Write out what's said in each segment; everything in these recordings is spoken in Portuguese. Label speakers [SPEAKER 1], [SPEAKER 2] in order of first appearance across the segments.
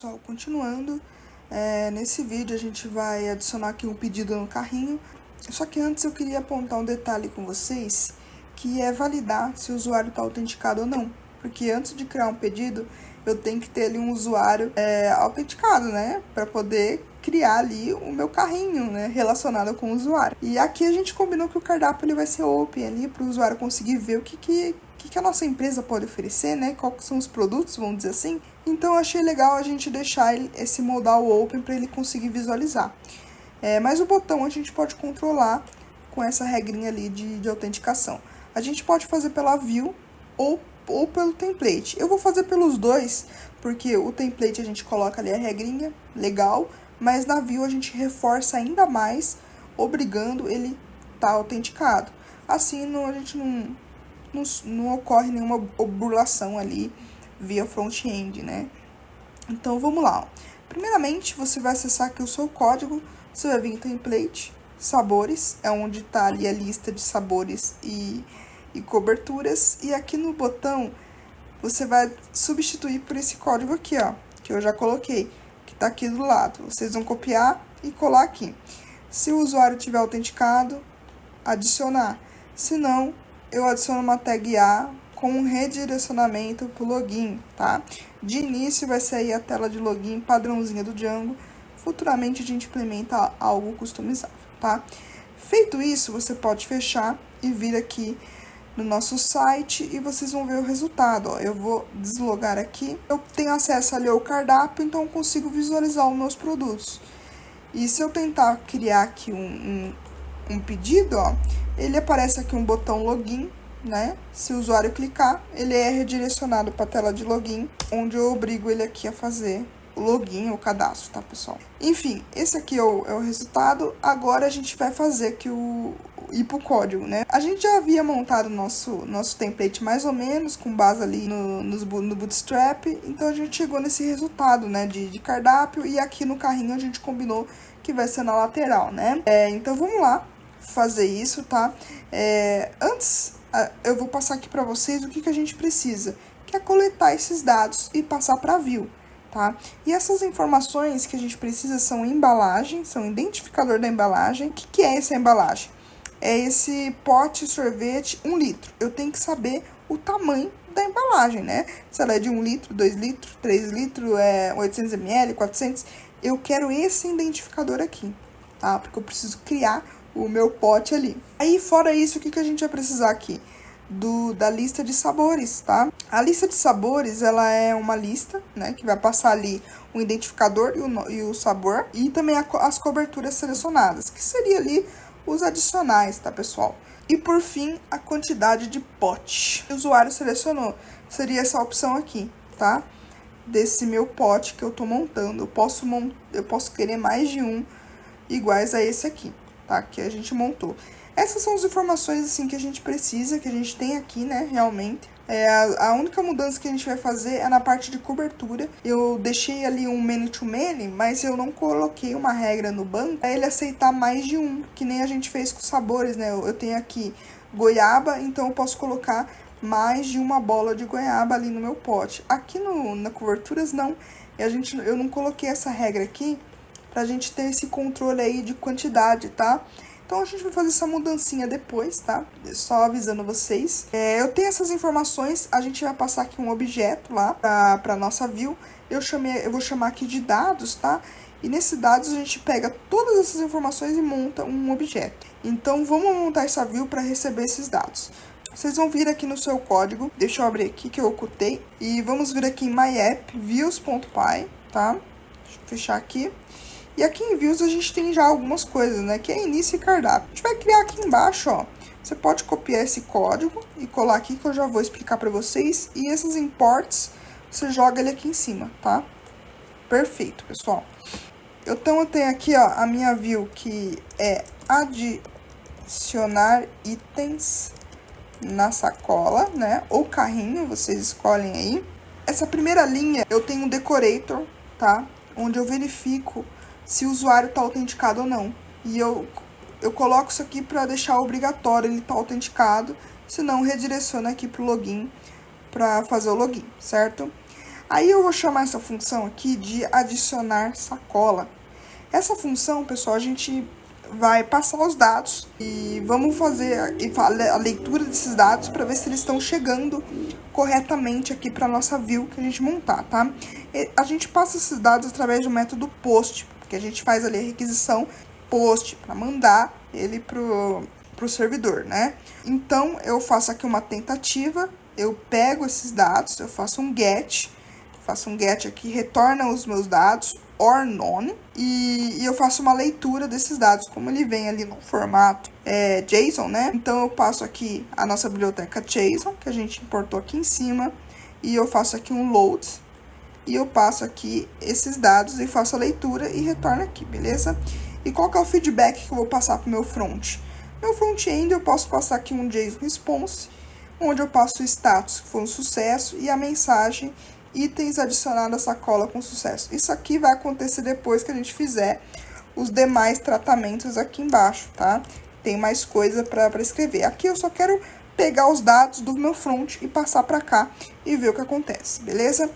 [SPEAKER 1] Pessoal, continuando, nesse vídeo a gente vai adicionar aqui um pedido no carrinho, só que antes eu queria apontar um detalhe com vocês, que é validar se o usuário está autenticado ou não, porque antes de criar um pedido, eu tenho que ter ali um usuário autenticado, né, para poder criar ali o meu carrinho, né, relacionado com o usuário. E aqui a gente combinou que o cardápio ele vai ser open ali, para o usuário conseguir ver o que a nossa empresa pode oferecer, né? Quais são os produtos, vamos dizer assim. Então, eu achei legal a gente deixar esse modal open para ele conseguir visualizar. Mas o botão a gente pode controlar com essa regrinha ali de autenticação. A gente pode fazer pela view ou pelo template. Eu vou fazer pelos dois, porque o template a gente coloca ali a regrinha, legal, mas na view a gente reforça ainda mais, obrigando ele estar autenticado. Assim, a gente não ocorre nenhuma burlação ali via front-end, né? Então, vamos lá. Ó. Primeiramente, você vai acessar aqui o seu código, você vai vir em template, sabores, é onde está ali a lista de sabores e coberturas. E aqui no botão, você vai substituir por esse código aqui, ó, que eu já coloquei, que está aqui do lado. Vocês vão copiar e colar aqui. Se o usuário tiver autenticado, adicionar. Se não, eu adiciono uma tag A com um redirecionamento para o login, tá? De início vai sair a tela de login padrãozinha do Django. Futuramente a gente implementa algo customizável, tá? Feito isso, você pode fechar e vir aqui no nosso site e vocês vão ver o resultado, ó. Eu vou deslogar aqui. Eu tenho acesso ali ao cardápio, então eu consigo visualizar os meus produtos. E se eu tentar criar aqui um pedido, ó, ele aparece aqui um botão login, né? Se o usuário clicar, ele é redirecionado para a tela de login, onde eu obrigo ele aqui a fazer o login, o cadastro, tá, pessoal? Enfim, esse aqui é o resultado. Agora a gente vai fazer aqui ir pro código, né? A gente já havia montado nosso template mais ou menos, com base ali no Bootstrap, então a gente chegou nesse resultado, né, de cardápio, e aqui no carrinho a gente combinou que vai ser na lateral, né? Então vamos lá fazer isso, tá? Antes, eu vou passar aqui para vocês o que a gente precisa, que é coletar esses dados e passar para view, tá? E essas informações que a gente precisa são embalagem, são identificador da embalagem. O que é essa embalagem? É esse pote sorvete 1 litro. Eu tenho que saber o tamanho da embalagem, né? Se ela é de 1 litro, 2 litros, 3 litros, 800 ml, 400. Eu quero esse identificador aqui, tá? Porque eu preciso criar o meu pote ali. Aí, fora isso, o que a gente vai precisar aqui? Da lista de sabores, tá? A lista de sabores, ela é uma lista, né? Que vai passar ali o identificador e o sabor. E também as coberturas selecionadas, que seria ali os adicionais, tá, pessoal? E, por fim, a quantidade de pote que o usuário selecionou. Seria essa opção aqui, tá? Desse meu pote que eu tô montando. Eu posso querer mais de um iguais a esse aqui, tá? Que a gente montou. Essas são as informações, assim, que a gente precisa, que a gente tem aqui, né, realmente. A única mudança que a gente vai fazer é na parte de cobertura. Eu deixei ali um many-to-many, mas eu não coloquei uma regra no banco para ele aceitar mais de um, que nem a gente fez com os sabores, né? Eu tenho aqui goiaba, então eu posso colocar mais de uma bola de goiaba ali no meu pote. Aqui na coberturas, não. Eu não coloquei essa regra aqui pra gente ter esse controle aí de quantidade, tá? Então, a gente vai fazer essa mudancinha depois, tá? Só avisando vocês. Eu tenho essas informações, a gente vai passar aqui um objeto lá pra nossa view. Eu vou chamar aqui de dados, tá? E nesse dados a gente pega todas essas informações e monta um objeto. Então, vamos montar essa view para receber esses dados. Vocês vão vir aqui no seu código, deixa eu abrir aqui que eu ocultei. E vamos vir aqui em myapp, views.py, tá? Deixa eu fechar aqui. E aqui em Views a gente tem já algumas coisas, né? Que é início e cardápio. A gente vai criar aqui embaixo, ó. Você pode copiar esse código e colar aqui que eu já vou explicar pra vocês. E esses imports, você joga ele aqui em cima, tá? Perfeito, pessoal. Então eu tenho aqui, ó, a minha view que é adicionar itens na sacola, né? Ou carrinho, vocês escolhem aí. Essa primeira linha eu tenho um decorator, tá? Onde eu verifico se o usuário está autenticado ou não. E eu coloco isso aqui para deixar obrigatório ele estar autenticado, senão redireciona aqui para o login para fazer o login, certo? Aí eu vou chamar essa função aqui de adicionar sacola. Essa função, pessoal, a gente vai passar os dados e vamos fazer a leitura desses dados para ver se eles estão chegando corretamente aqui para nossa view que a gente montar, tá? A gente passa esses dados através do método post, que a gente faz ali a requisição post para mandar ele pro servidor, né? Então, eu faço aqui uma tentativa, eu pego esses dados, eu faço um get aqui, retorna os meus dados, or none, e eu faço uma leitura desses dados, como ele vem ali no formato JSON, né? Então, eu passo aqui a nossa biblioteca JSON, que a gente importou aqui em cima, e eu faço aqui um load, e eu passo aqui esses dados e faço a leitura e retorno aqui, beleza? E qual que é o feedback que eu vou passar para o meu front? No front-end, eu posso passar aqui um JSON response, onde eu passo o status, que foi um sucesso, e a mensagem, itens adicionados à sacola com sucesso. Isso aqui vai acontecer depois que a gente fizer os demais tratamentos aqui embaixo, tá? Tem mais coisa para escrever. Aqui eu só quero pegar os dados do meu front e passar para cá e ver o que acontece, beleza?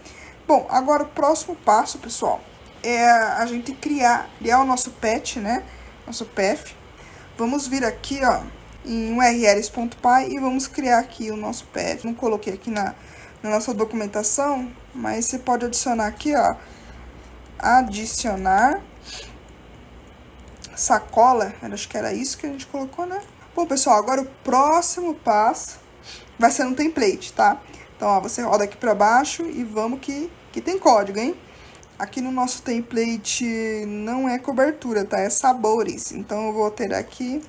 [SPEAKER 1] Bom, agora o próximo passo, pessoal, é a gente criar o nosso path, né? Nosso path. Vamos vir aqui, ó, em urls.py e vamos criar aqui o nosso path. Não coloquei aqui na nossa documentação, mas você pode adicionar aqui, ó, adicionar sacola. Acho que era isso que a gente colocou, né? Bom, pessoal, agora o próximo passo vai ser no template, tá? Então, ó, você roda aqui para baixo e vamos que tem código, hein? Aqui no nosso template não é cobertura, tá? É sabores. Então, eu vou ter aqui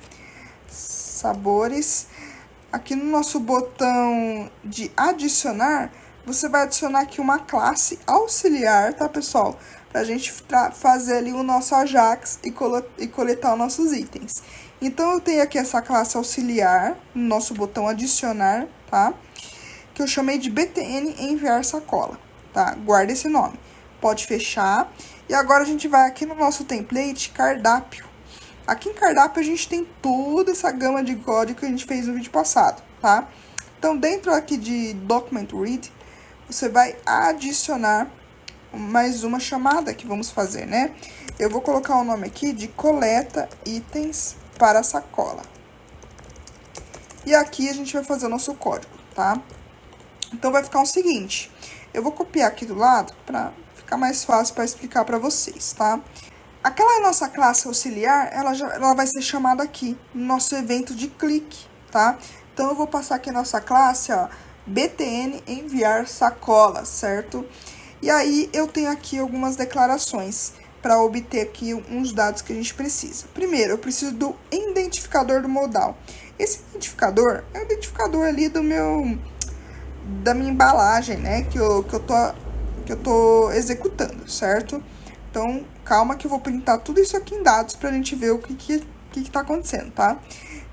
[SPEAKER 1] sabores. Aqui no nosso botão de adicionar, você vai adicionar aqui uma classe auxiliar, tá, pessoal? Pra gente fazer ali o nosso Ajax e coletar os nossos itens. Então, eu tenho aqui essa classe auxiliar no nosso botão adicionar, tá? Que eu chamei de btn enviar sacola, tá? Guarda esse nome. Pode fechar. E agora a gente vai aqui no nosso template cardápio. Aqui em cardápio a gente tem toda essa gama de código que a gente fez no vídeo passado, tá? Então, dentro aqui de document read, você vai adicionar mais uma chamada que vamos fazer, né? Eu vou colocar o nome aqui de coleta itens para sacola. E aqui a gente vai fazer o nosso código, tá? Então, vai ficar o seguinte. Eu vou copiar aqui do lado para ficar mais fácil para explicar para vocês, tá? Aquela nossa classe auxiliar, ela vai ser chamada aqui, no nosso evento de clique, tá? Então, eu vou passar aqui a nossa classe, ó, btn enviar sacola, certo? E aí, eu tenho aqui algumas declarações para obter aqui uns dados que a gente precisa. Primeiro, eu preciso do identificador do modal. Esse identificador é o identificador ali da minha embalagem, né? Que eu tô executando, certo? Então, calma que eu vou printar tudo isso aqui em dados pra gente ver o que tá acontecendo, tá?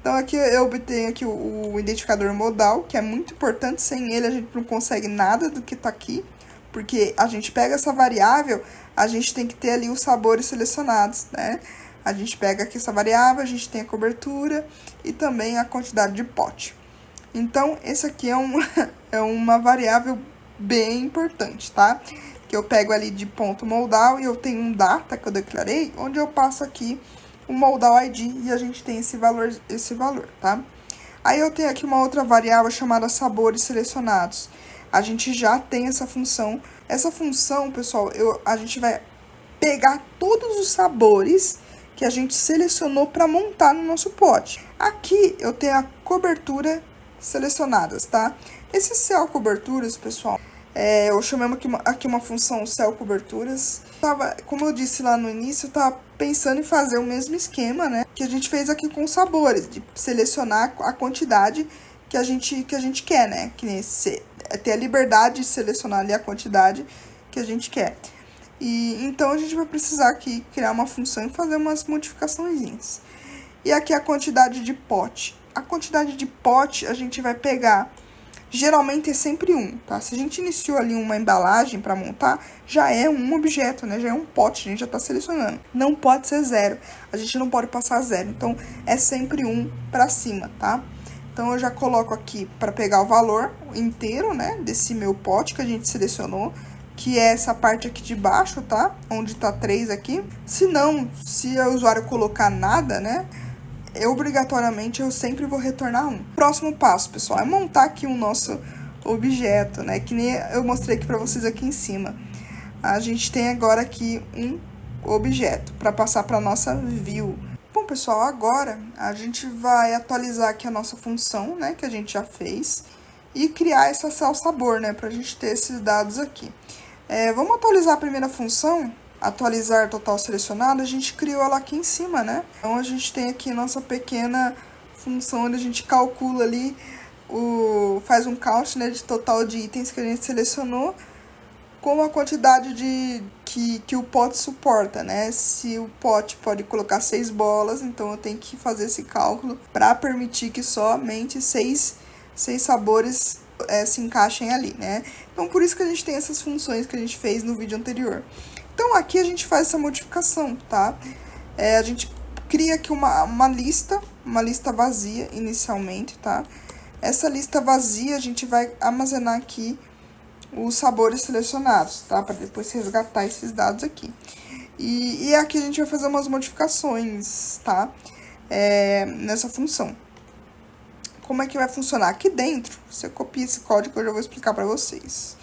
[SPEAKER 1] Então, aqui eu obtenho aqui o identificador modal, que é muito importante. Sem ele, a gente não consegue nada do que tá aqui. Porque a gente pega essa variável, a gente tem que ter ali os sabores selecionados, né? A gente pega aqui essa variável, a gente tem a cobertura e também a quantidade de pote. Então, esse aqui é uma variável bem importante, tá? Que eu pego ali de ponto modal e eu tenho um data que eu declarei, onde eu passo aqui o modal ID e a gente tem esse valor, tá? Aí eu tenho aqui uma outra variável chamada sabores selecionados. A gente já tem essa função. Essa função, pessoal, a gente vai pegar todos os sabores que a gente selecionou para montar no nosso pote. Aqui eu tenho a cobertura selecionadas, tá? Esses céu coberturas, pessoal, eu chamei aqui uma função céu coberturas. Como eu disse lá no início, eu tava pensando em fazer o mesmo esquema, né? Que a gente fez aqui com os sabores, de selecionar a quantidade que a gente quer, né? Que nem ter a liberdade de selecionar ali a quantidade que a gente quer. E então a gente vai precisar aqui criar uma função e fazer umas modificaçõezinhas. E aqui a quantidade de pote. A quantidade de pote a gente vai pegar, geralmente é sempre um, tá? Se a gente iniciou ali uma embalagem para montar, já é um objeto, né? Já é um pote, a gente já tá selecionando. Não pode ser 0, a gente não pode passar 0, então é sempre um para cima, tá? Então, eu já coloco aqui para pegar o valor inteiro, né? Desse meu pote que a gente selecionou. que é essa parte aqui de baixo, tá? Onde tá 3 aqui. Se não, se o usuário colocar nada, né? Obrigatoriamente eu sempre vou retornar 1. Próximo passo, pessoal, é montar aqui o nosso objeto, né? Que nem eu mostrei aqui pra vocês aqui em cima. A gente tem agora aqui um objeto para passar para nossa view. Bom, pessoal, agora a gente vai atualizar aqui a nossa função, né? Que a gente já fez. E criar essa cell sabor, né? Pra gente ter esses dados aqui. Vamos atualizar a primeira função. Atualizar total selecionado, a gente criou ela aqui em cima, né? Então, a gente tem aqui nossa pequena função onde a gente calcula ali, faz um count, né, de total de itens que a gente selecionou com a quantidade que o pote suporta, né? Se o pote pode colocar 6 bolas, então eu tenho que fazer esse cálculo para permitir que somente 6 sabores se encaixem ali, né? Então, por isso que a gente tem essas funções que a gente fez no vídeo anterior. Então, aqui a gente faz essa modificação, tá? A gente cria aqui uma lista vazia inicialmente, tá? Essa lista vazia a gente vai armazenar aqui os sabores selecionados, tá? Para depois resgatar esses dados aqui. E aqui a gente vai fazer umas modificações, tá? Nessa função. Como é que vai funcionar? Aqui dentro, você copia esse código que eu já vou explicar para vocês.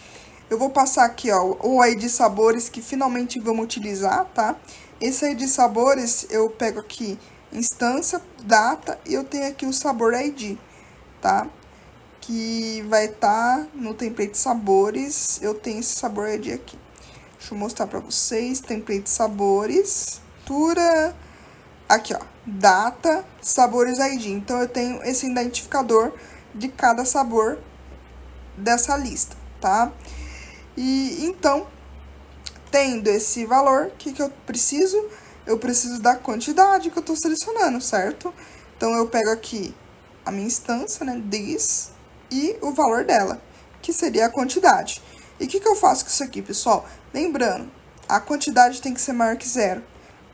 [SPEAKER 1] Eu vou passar aqui, ó, o ID sabores que finalmente vamos utilizar, tá? Esse ID sabores, eu pego aqui instância, data, e eu tenho aqui o sabor ID, tá? Que vai estar no template sabores, eu tenho esse sabor ID aqui. Deixa eu mostrar pra vocês, template sabores, cultura, aqui ó, data, sabores ID. Então, eu tenho esse identificador de cada sabor dessa lista, tá? E então, tendo esse valor, o que eu preciso? Eu preciso da quantidade que eu tô selecionando, certo? Então, eu pego aqui a minha instância, né, this, e o valor dela, que seria a quantidade. E o que eu faço com isso aqui, pessoal? Lembrando, a quantidade tem que ser maior que 0.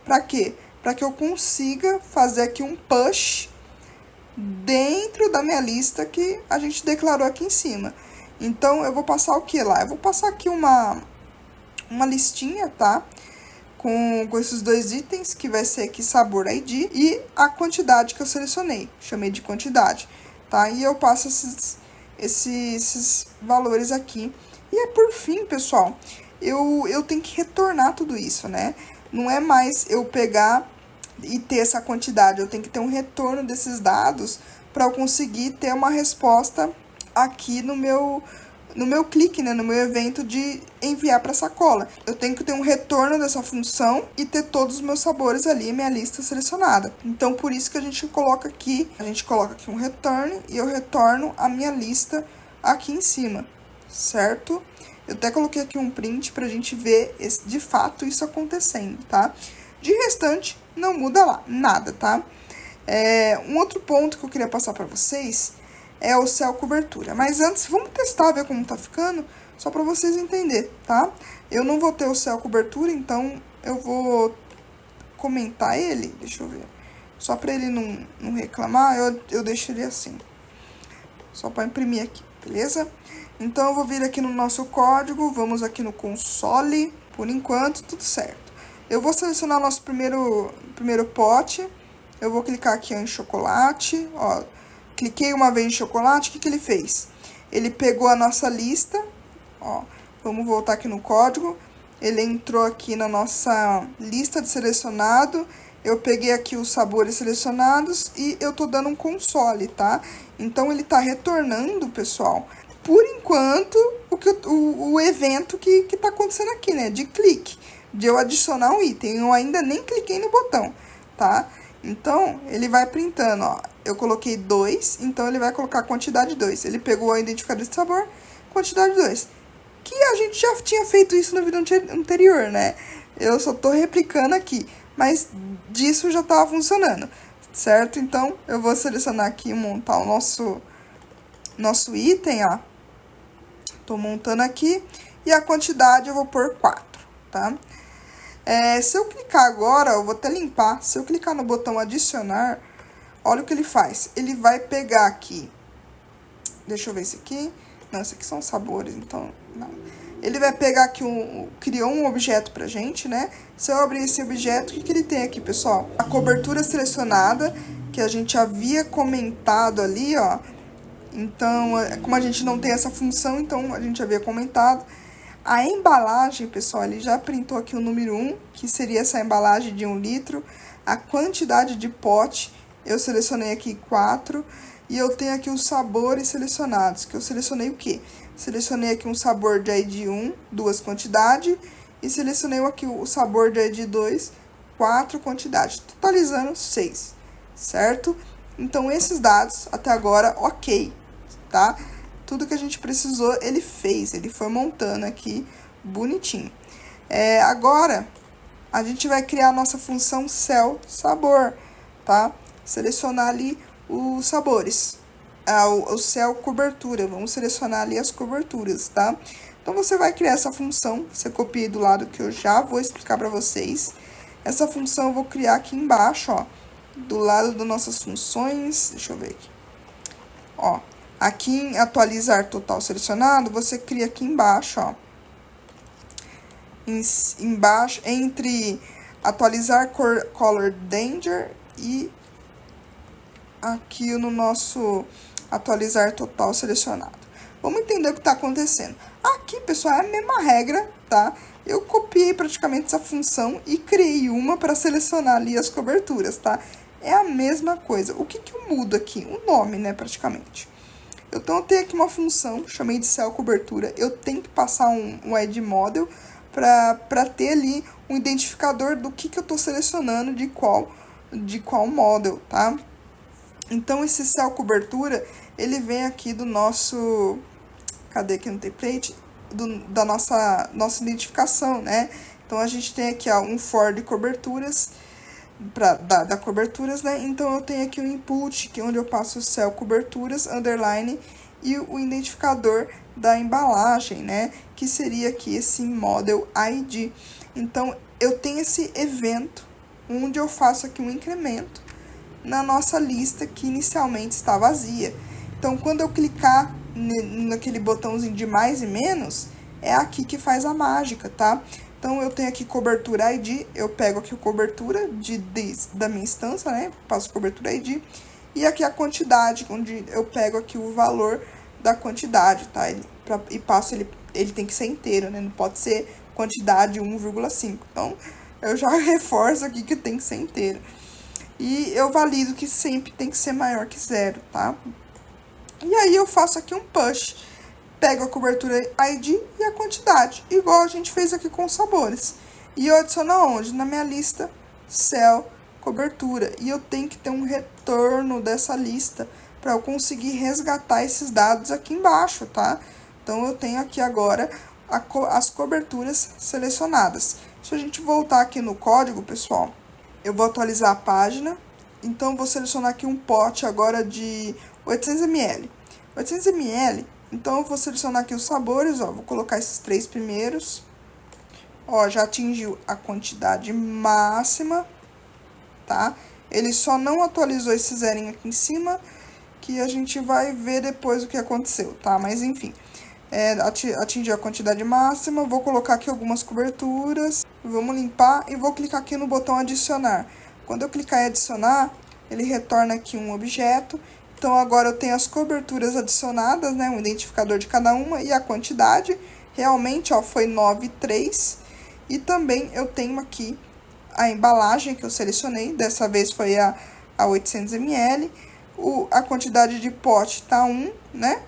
[SPEAKER 1] Para quê? Para que eu consiga fazer aqui um push dentro da minha lista que a gente declarou aqui em cima. Então, eu vou passar o que lá? Eu vou passar aqui uma listinha, tá? Com esses 2 itens, que vai ser aqui sabor ID e a quantidade que eu selecionei. Chamei de quantidade, tá? E eu passo esses valores aqui. E por fim, pessoal, eu tenho que retornar tudo isso, né? Não é mais eu pegar e ter essa quantidade, eu tenho que ter um retorno desses dados para eu conseguir ter uma resposta aqui no meu clique, né, no meu evento de enviar para sacola. Eu tenho que ter um retorno dessa função e ter todos os meus sabores ali, minha lista selecionada. Então, por isso que a gente coloca aqui um return e eu retorno a minha lista aqui em cima, certo? Eu até coloquei aqui um print pra gente ver de fato isso acontecendo, tá? De restante, não muda lá, nada, tá? Um outro ponto que eu queria passar pra vocês é o céu cobertura. Mas antes, vamos testar, ver como tá ficando, só pra vocês entenderem, tá? Eu não vou ter o céu cobertura, então eu vou comentar ele, deixa eu ver. Só pra ele não reclamar, eu deixo ele assim. Só pra imprimir aqui, beleza? Então, eu vou vir aqui no nosso código, vamos aqui no console, por enquanto, tudo certo. Eu vou selecionar o nosso primeiro pote, eu vou clicar aqui em chocolate, ó. Cliquei uma vez em chocolate, o que ele fez? Ele pegou a nossa lista, ó, vamos voltar aqui no código. Ele entrou aqui na nossa lista de selecionado, eu peguei aqui os sabores selecionados e eu tô dando um console, tá? Então, ele tá retornando, pessoal, por enquanto, o evento que tá acontecendo aqui, né? De clique, de eu adicionar um item. Eu ainda nem cliquei no botão, tá? Então, ele vai printando, ó. Eu coloquei 2, então ele vai colocar a quantidade 2. Ele pegou o identificador de sabor, quantidade 2. Que a gente já tinha feito isso no vídeo anterior, né? Eu só tô replicando aqui, mas disso já tava funcionando, certo? Então, eu vou selecionar aqui e montar o nosso item, ó. Tô montando aqui, e a quantidade eu vou pôr 4, tá? Se eu clicar agora, eu vou até limpar, se eu clicar no botão adicionar, olha o que ele faz. Ele vai pegar aqui, deixa eu ver esse aqui, não, esse aqui são sabores, então, não. ele vai pegar aqui criou um objeto pra gente, né? Se eu abrir esse objeto, o que ele tem aqui, pessoal? A cobertura selecionada, que a gente havia comentado ali, ó. Então, como a gente não tem essa função, então a gente havia comentado. A embalagem, pessoal, ele já printou aqui o número 1, que seria essa embalagem de 1 litro. A quantidade de pote, eu selecionei aqui 4. E eu tenho aqui os sabores selecionados, que eu selecionei o quê? Selecionei aqui um sabor de ID 1, 2 quantidades. E selecionei aqui o sabor de ID 2, 4 quantidades. Totalizando 6, certo? Então, esses dados, até agora, ok, tá? Tudo que a gente precisou, ele fez. Ele foi montando aqui bonitinho. Agora, a gente vai criar a nossa função cell sabor, tá? Selecionar ali os sabores. O cell cobertura. Vamos selecionar ali as coberturas, tá? Então, você vai criar essa função. Você copia do lado que eu já vou explicar para vocês. Essa função eu vou criar aqui embaixo, ó. Do lado das nossas funções. Deixa eu ver aqui. Ó. Aqui em atualizar total selecionado, você cria aqui embaixo, ó. Embaixo, entre atualizar color danger e aqui no nosso atualizar total selecionado. Vamos entender o que está acontecendo. Aqui, pessoal, é a mesma regra, tá? Eu copiei praticamente essa função e criei uma para selecionar ali as coberturas, tá? É a mesma coisa. O que eu mudo aqui? O nome, né, praticamente. Então, eu tenho aqui uma função, chamei de cell cobertura. Eu tenho que passar um ID model para ter ali um identificador do que eu estou selecionando de qual model, tá? Então, esse cell cobertura, ele vem aqui do nosso... Cadê aqui no template? Da nossa identificação, né? Então, a gente tem aqui, ó, um for de coberturas, da coberturas, né? Então, eu tenho aqui o input, que é onde eu passo o cell coberturas, underline, e o identificador da embalagem, né? Que seria aqui esse model ID. Então, eu tenho esse evento, onde eu faço aqui um incremento na nossa lista que inicialmente está vazia. Então, quando eu clicar naquele botãozinho de mais e menos, é aqui que faz a mágica, tá? Então, eu tenho aqui cobertura ID, eu pego aqui a cobertura da minha instância, né? Passo cobertura ID. E aqui a quantidade, onde eu pego aqui o valor da quantidade, tá? E passo ele tem que ser inteiro, né? Não pode ser quantidade 1,5. Então, eu já reforço aqui que tem que ser inteiro. E eu valido que sempre tem que ser maior que 0, tá? E aí, eu faço aqui um push. Pego a cobertura ID e a quantidade, igual a gente fez aqui com os sabores. E eu adiciono aonde? Na minha lista cell cobertura. E eu tenho que ter um retorno dessa lista para eu conseguir resgatar esses dados aqui embaixo, tá? Então, eu tenho aqui agora as coberturas selecionadas. Se a gente voltar aqui no código, pessoal, eu vou atualizar a página. Então, eu vou selecionar aqui um pote agora de 800 ml. 800 ml, então eu vou selecionar aqui os sabores, ó. Vou colocar esses 3 primeiros. Ó, já atingiu a quantidade máxima, tá? Ele só não atualizou esse zerinho aqui em cima, que a gente vai ver depois o que aconteceu, tá? Mas, enfim, atingiu a quantidade máxima. Vou colocar aqui algumas coberturas. Vamos limpar e vou clicar aqui no botão adicionar. Quando eu clicar em adicionar, ele retorna aqui um objeto. Então, agora eu tenho as coberturas adicionadas, né? Um identificador de cada uma e a quantidade. Realmente, ó, foi 9,3. E também eu tenho aqui a embalagem que eu selecionei. Dessa vez foi a 800 ml. A quantidade de pote tá 1, né?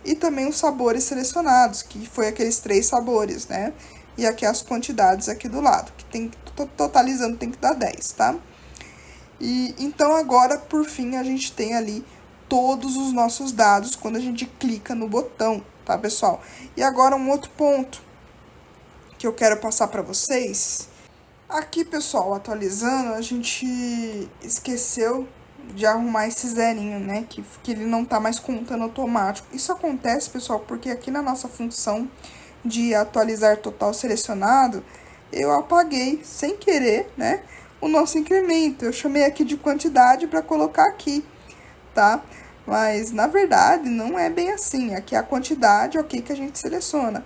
[SPEAKER 1] E também os sabores selecionados, que foi aqueles 3 sabores, né? E aqui as quantidades aqui do lado, que tem, totalizando tem que dar 10, tá? E então, agora, por fim, a gente tem ali todos os nossos dados quando a gente clica no botão, tá, pessoal? E agora, um outro ponto que eu quero passar para vocês. Aqui, pessoal, atualizando, a gente esqueceu de arrumar esse zerinho, né? Que ele não tá mais contando automático. Isso acontece, pessoal, porque aqui na nossa função de atualizar total selecionado, eu apaguei, sem querer, né? O nosso incremento. Eu chamei aqui de quantidade para colocar aqui, tá? Mas, na verdade, não é bem assim. Aqui é a quantidade, ok, que a gente seleciona.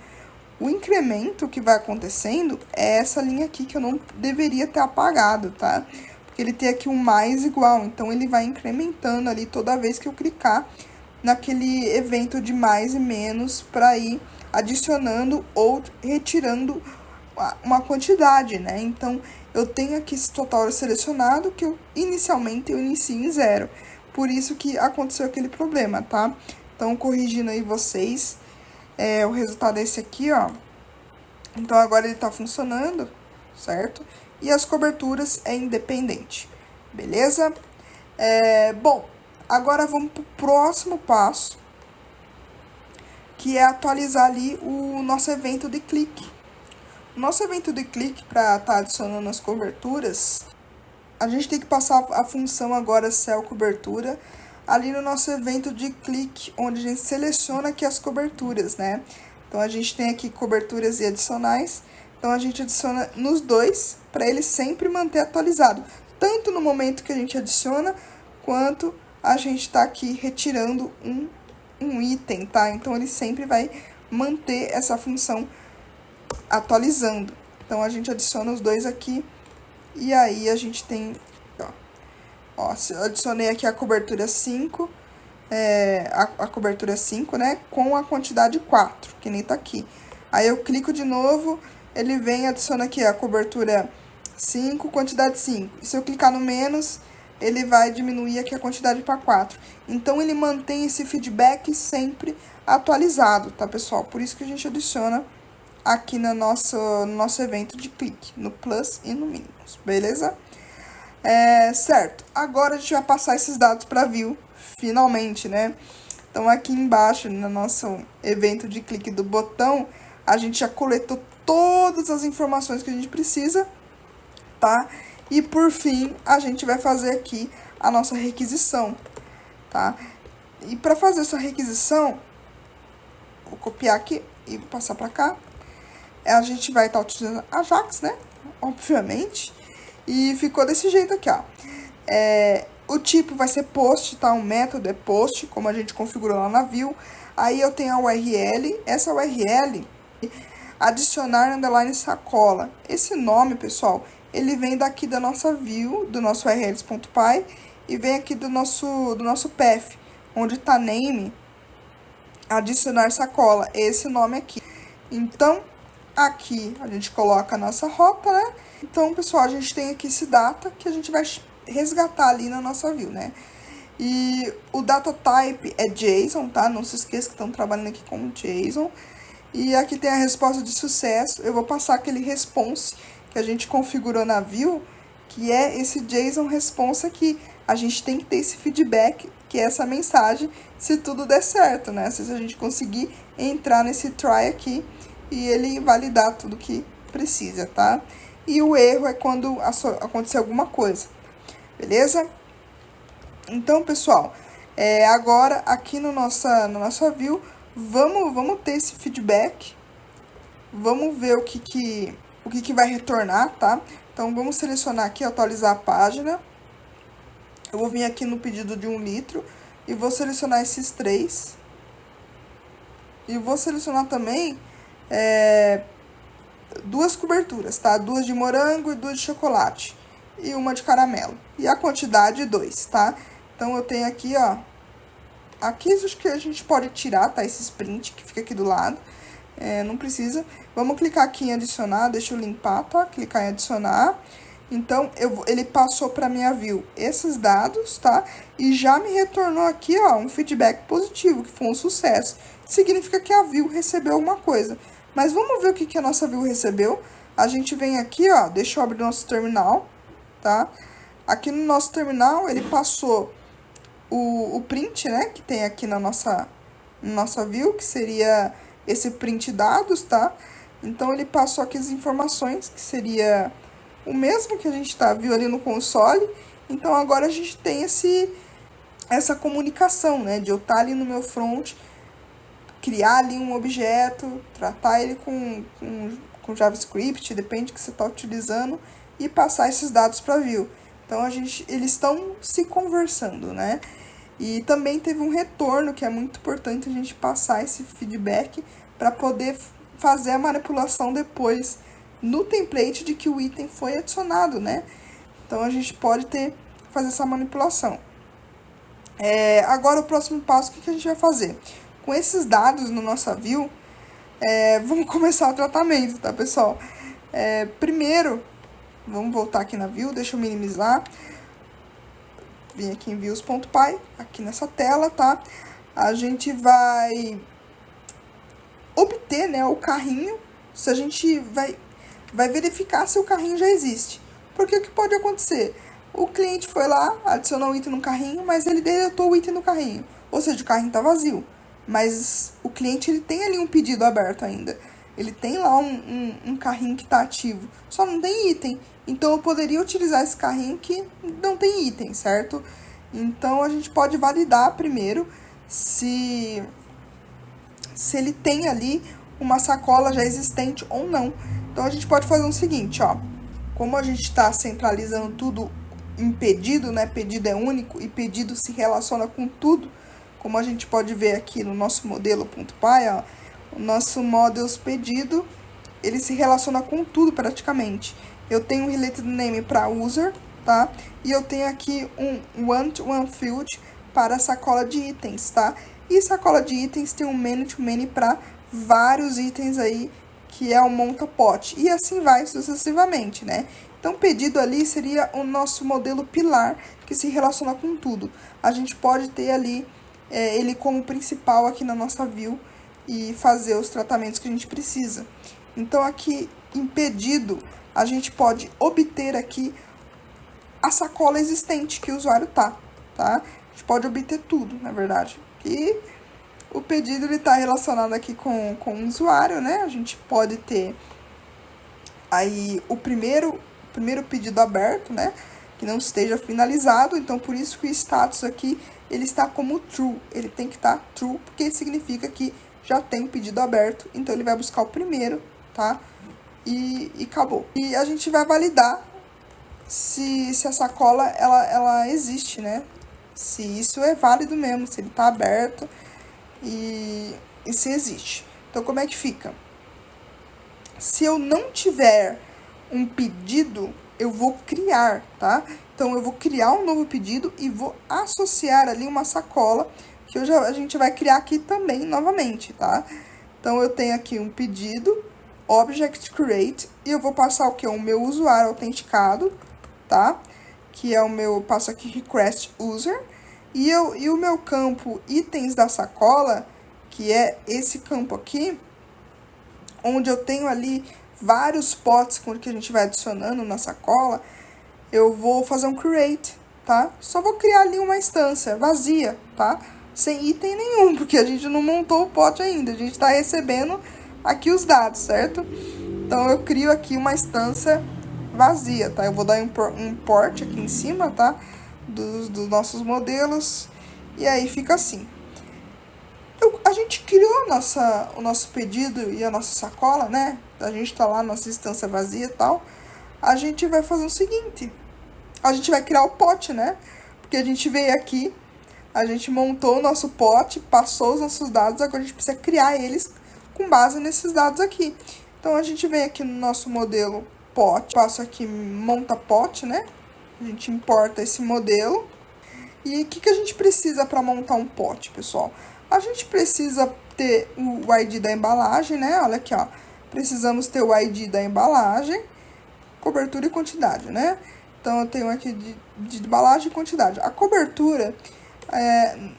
[SPEAKER 1] O incremento que vai acontecendo é essa linha aqui que eu não deveria ter apagado, tá? Porque ele tem aqui um mais igual, então ele vai incrementando ali toda vez que eu clicar naquele evento de mais e menos para ir adicionando ou retirando uma quantidade, né? Então, eu tenho aqui esse total selecionado que inicialmente eu inicio em 0. Por isso que aconteceu aquele problema, tá? Então, corrigindo aí vocês, o resultado é esse aqui, ó. Então, agora ele tá funcionando, certo? E as coberturas é independente, beleza? Bom, agora vamos pro próximo passo, que é atualizar ali o nosso evento de clique. O nosso evento de clique, para estar adicionando as coberturas, a gente tem que passar a função agora cell cobertura ali no nosso evento de clique, onde a gente seleciona aqui as coberturas, né? Então, a gente tem aqui coberturas e adicionais. Então, a gente adiciona nos dois, para ele sempre manter atualizado. Tanto no momento que a gente adiciona, quanto a gente está aqui retirando um item, tá? Então, ele sempre vai manter essa função atualizando. Então, a gente adiciona os dois aqui. E aí, a gente tem... Ó, eu adicionei aqui a cobertura 5. A cobertura 5, né? Com a quantidade 4, que nem tá aqui. Aí, eu clico de novo. Ele vem e adiciona aqui a cobertura 5, quantidade 5. E se eu clicar no menos, ele vai diminuir aqui a quantidade para 4. Então, ele mantém esse feedback sempre atualizado, tá, pessoal? Por isso que a gente adiciona aqui no nosso evento de clique, no plus e no mínimos, beleza? Certo, agora a gente vai passar esses dados para view, finalmente, né? Então, aqui embaixo, no nosso evento de clique do botão, a gente já coletou todas as informações que a gente precisa, tá? E, por fim, a gente vai fazer aqui a nossa requisição, tá? E para fazer essa requisição, vou copiar aqui e passar para cá. A gente vai estar utilizando Ajax, né? Obviamente. E ficou desse jeito aqui, ó. O tipo vai ser post, tá? O método é post, como a gente configurou lá na view. Aí eu tenho a URL. Essa URL, adicionar underline sacola. Esse nome, pessoal, ele vem daqui da nossa view, do nosso urls.py, e vem aqui do nosso path, onde tá name, adicionar sacola. Esse nome aqui. Então, aqui a gente coloca a nossa rota, né? Então, pessoal, a gente tem aqui esse data que a gente vai resgatar ali na nossa view, né? E o data type é JSON, tá? Não se esqueça que estão trabalhando aqui com JSON. E aqui tem a resposta de sucesso. Eu vou passar aquele response que a gente configurou na view, que é esse JSON response aqui. A gente tem que ter esse feedback, que é essa mensagem, se tudo der certo, né? Se a gente conseguir entrar nesse try aqui e ele validar tudo que precisa, tá? E o erro é quando acontecer alguma coisa, beleza? Então, pessoal, agora aqui no nossa view, vamos ter esse feedback, vamos ver o que vai retornar, tá? Então, vamos selecionar aqui, atualizar a página. Eu vou vir aqui no pedido de 1 litro e vou selecionar esses 3. E vou selecionar também 2 coberturas, tá? 2 de morango e 2 de chocolate. E uma de caramelo. E a quantidade 2, tá? Então, eu tenho aqui, ó. Aqui acho que a gente pode tirar, tá? Esse sprint que fica aqui do lado. Não precisa. Vamos clicar aqui em adicionar. Deixa eu limpar, tá? Clicar em adicionar. Então, ele passou para minha view esses dados, tá? E já me retornou aqui, ó, um feedback positivo, que foi um sucesso. Significa que a view recebeu alguma coisa. Mas vamos ver o que a nossa view recebeu. A gente vem aqui, ó, deixa eu abrir nosso terminal, tá? Aqui no nosso terminal, ele passou o print, né, que tem aqui na nossa view, que seria esse print dados, tá? Então, ele passou aqui as informações, que seria o mesmo que a gente viu ali no console. Então, agora a gente tem essa comunicação, né, de eu estar ali no meu front, criar ali um objeto, tratar ele com JavaScript, depende do que você está utilizando, e passar esses dados para a view. Então, eles estão se conversando, né? E também teve um retorno, que é muito importante a gente passar esse feedback para poder fazer a manipulação depois no template de que o item foi adicionado, né? Então, a gente pode fazer essa manipulação. Agora, o próximo passo, o que a gente vai fazer? Com esses dados no nossa view, vamos começar o tratamento, tá, pessoal? Primeiro, vamos voltar aqui na view, deixa eu minimizar. Vim aqui em views.py, aqui nessa tela, tá? A gente vai obter, né, o carrinho, se a gente vai verificar se o carrinho já existe. Porque o que pode acontecer? O cliente foi lá, adicionou o item no carrinho, mas ele deletou o item no carrinho. Ou seja, o carrinho está vazio. Mas o cliente, ele tem ali um pedido aberto ainda. Ele tem lá um carrinho que está ativo, só não tem item. Então, eu poderia utilizar esse carrinho que não tem item, certo? Então, a gente pode validar primeiro se ele tem ali uma sacola já existente ou não. Então, a gente pode fazer o seguinte, ó. Como a gente está centralizando tudo em pedido, né? Pedido é único e pedido se relaciona com tudo. Como a gente pode ver aqui no nosso modelo.py, ó. O nosso models pedido, ele se relaciona com tudo praticamente. Eu tenho um related name para user, tá? E eu tenho aqui um one field para sacola de itens, tá? E sacola de itens tem um many-to-many para vários itens aí, que é o monta-pote. E assim vai sucessivamente, né? Então, pedido ali seria o nosso modelo pilar, que se relaciona com tudo. A gente pode ter ali ele como principal aqui na nossa view e fazer os tratamentos que a gente precisa. Então, aqui em pedido, a gente pode obter aqui a sacola existente que o usuário tá? A gente pode obter tudo, na verdade. E o pedido ele está relacionado aqui com o usuário, né? A gente pode ter aí o primeiro pedido aberto, né? Que não esteja finalizado. Então, por isso que o status aqui, ele está como true. Ele tem que estar true, porque significa que já tem pedido aberto. Então, ele vai buscar o primeiro, tá? E acabou. E a gente vai validar se a sacola, ela existe, né? Se isso é válido mesmo, se ele está aberto e se existe. Então, como é que fica? Se eu não tiver um pedido, eu vou criar, tá? Então, eu vou criar um novo pedido e vou associar ali uma sacola, que a gente vai criar aqui também, novamente, tá? Então, eu tenho aqui um pedido, object create, e eu vou passar o que? O meu usuário autenticado, tá? Que é o meu, passo aqui request user, e o meu campo itens da sacola, que é esse campo aqui, onde eu tenho ali vários pots com que a gente vai adicionando na sacola, eu vou fazer um create, tá? Só vou criar ali uma instância vazia, tá? Sem item nenhum, porque a gente não montou o pot ainda, a gente está recebendo aqui os dados, certo? Então, eu crio aqui uma instância vazia, tá? Eu vou dar um import aqui em cima, tá? Dos nossos modelos, e aí fica assim. A gente criou o nosso pedido e a nossa sacola, né? A gente tá lá, nossa instância vazia e tal. A gente vai fazer o seguinte. A gente vai criar o pote, né? Porque a gente veio aqui, a gente montou o nosso pote, passou os nossos dados, agora a gente precisa criar eles com base nesses dados aqui. Então, a gente vem aqui no nosso modelo pote, passo aqui monta pote, né? A gente importa esse modelo. E o que a gente precisa para montar um pote, pessoal? A gente precisa ter o ID da embalagem, né? Olha aqui, ó. Precisamos ter o ID da embalagem, cobertura e quantidade, né? Então, eu tenho aqui de embalagem e quantidade. A cobertura,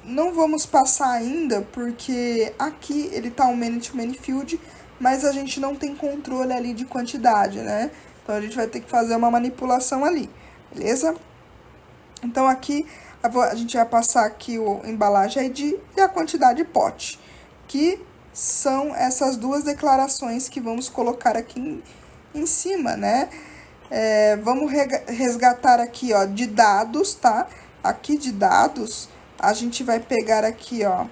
[SPEAKER 1] não vamos passar ainda, porque aqui ele tá um many-to-many field, mas a gente não tem controle ali de quantidade, né? Então, a gente vai ter que fazer uma manipulação ali, beleza? Então, aqui a gente vai passar aqui o embalagem ID e a quantidade pote, que são essas duas declarações que vamos colocar aqui em cima, né? Vamos resgatar aqui, ó, de dados, tá? Aqui de dados, a gente vai pegar aqui, ó,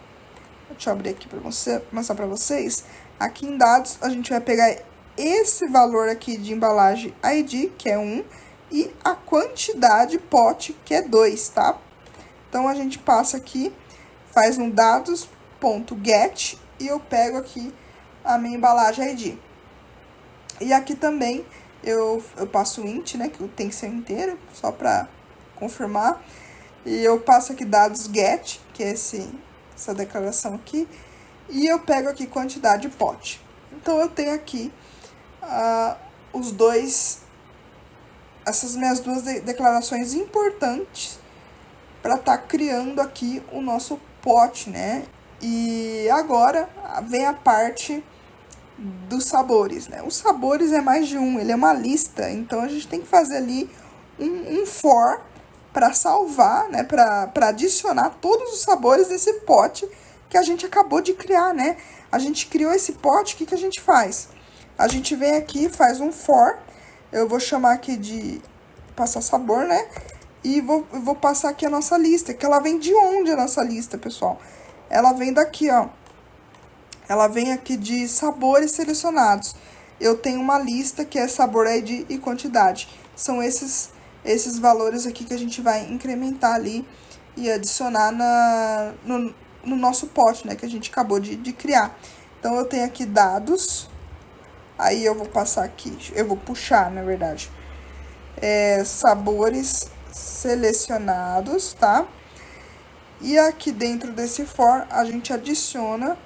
[SPEAKER 1] deixa eu abrir aqui para mostrar para vocês. Aqui em dados, a gente vai pegar esse valor aqui de embalagem ID, que é 1, e a quantidade pote, que é 2, tá? Então, a gente passa aqui, faz um dados.get, e eu pego aqui a minha embalagem ID. E aqui também eu passo o int, né, que tem que ser inteiro, só para confirmar. E eu passo aqui dados get, que é essa declaração aqui. E eu pego aqui quantidade pote. Então, eu tenho aqui essas minhas duas declarações importantes para estar criando aqui o nosso pote, né? E agora vem a parte dos sabores, né? Os sabores é mais de um, ele é uma lista, então a gente tem que fazer ali um for para salvar, né? Para adicionar todos os sabores desse pote que a gente acabou de criar, né? A gente criou esse pote, o que a gente faz? A gente vem aqui, faz um for, eu vou chamar aqui de passar sabor, né? E vou passar aqui a nossa lista, que ela vem de onde a nossa lista, pessoal? Ela vem daqui, ó. Ela vem aqui de sabores selecionados. Eu tenho uma lista que é sabor, ID e quantidade. São esses valores aqui que a gente vai incrementar ali e adicionar no nosso pote, né? Que a gente acabou de criar. Então, eu tenho aqui dados. Aí, eu vou passar aqui, eu vou puxar, na verdade. Sabores selecionados, tá? E aqui dentro desse for, a gente adiciona,